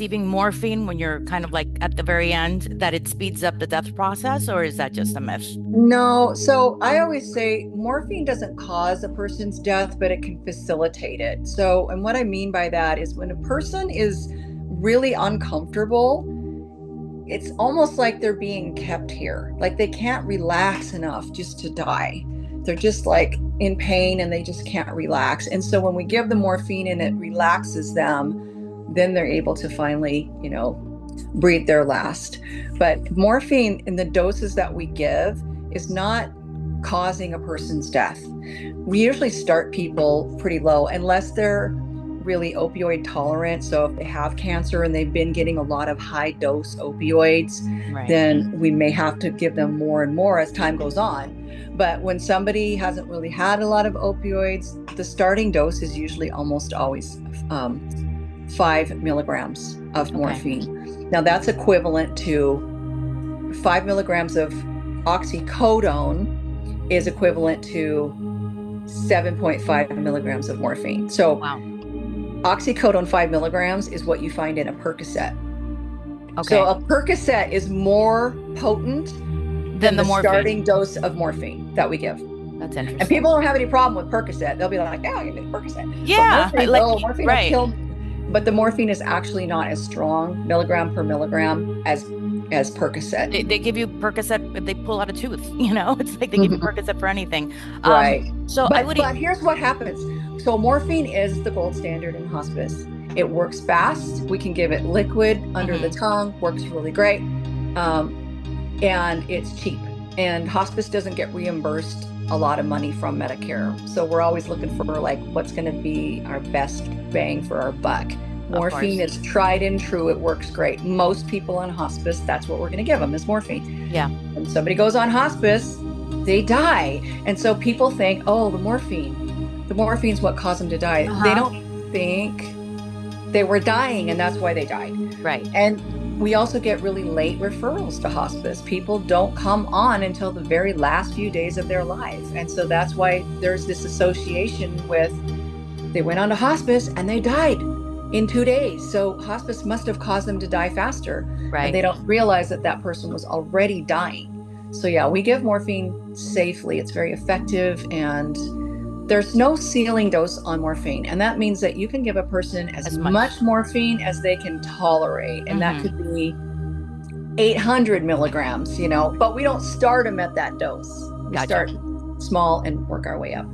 receiving morphine when you're kind of like at the very end, that it speeds up the death process, or is that just a myth? No, so I always say morphine doesn't cause a person's death, but it can facilitate it. So, and what I mean by that is when a person is really uncomfortable, it's almost like they're being kept here. Like they can't relax enough just to die. They're just like in pain and they just can't relax. And so when we give them morphine and it relaxes them, then they're able to finally, breathe their last. But morphine in the doses that we give is not causing a person's death. We usually start people pretty low unless they're really opioid tolerant. So if they have cancer and they've been getting a lot of high dose opioids, Right. then we may have to give them more and more as time goes on. But when somebody hasn't really had a lot of opioids, the starting dose is usually almost always 5 milligrams of morphine. Now that's equivalent to 5 milligrams of oxycodone is equivalent to 7.5 milligrams of morphine. So Wow. oxycodone 5 milligrams is what you find in a Percocet. Okay. So a Percocet is more potent than the starting dose of morphine that we give. That's interesting. And people don't have any problem with Percocet. They'll be like, yeah, give me the Percocet. Yeah. Morphine will kill me. But the morphine is actually not as strong, milligram per milligram, as Percocet. They give you Percocet if they pull out a tooth, it's like they give you Percocet for anything. Right. But here's what happens. So morphine is the gold standard in hospice. It works fast. We can give it liquid under the tongue, works really great. And it's cheap. And hospice doesn't get reimbursed a lot of money from Medicare. So we're always looking for like what's going to be our best bang for our buck. Morphine is tried and true. It works great. Most people on hospice, that's what we're going to give them is morphine. Yeah. When somebody goes on hospice, they die. And so people think, oh, the morphine's what caused them to die. They don't think they were dying and that's why they died. Right. And we also get really late referrals to hospice. People don't come on until the very last few days of their life. And so that's why there's this association with they went on to hospice and they died in 2 days. So hospice must have caused them to die faster. Right. And they don't realize that that person was already dying. So yeah, we give morphine safely. It's very effective and there's no ceiling dose on morphine. And that means that you can give a person as much morphine as they can tolerate. And that could be 800 milligrams, but we don't start them at that dose. We start small and work our way up.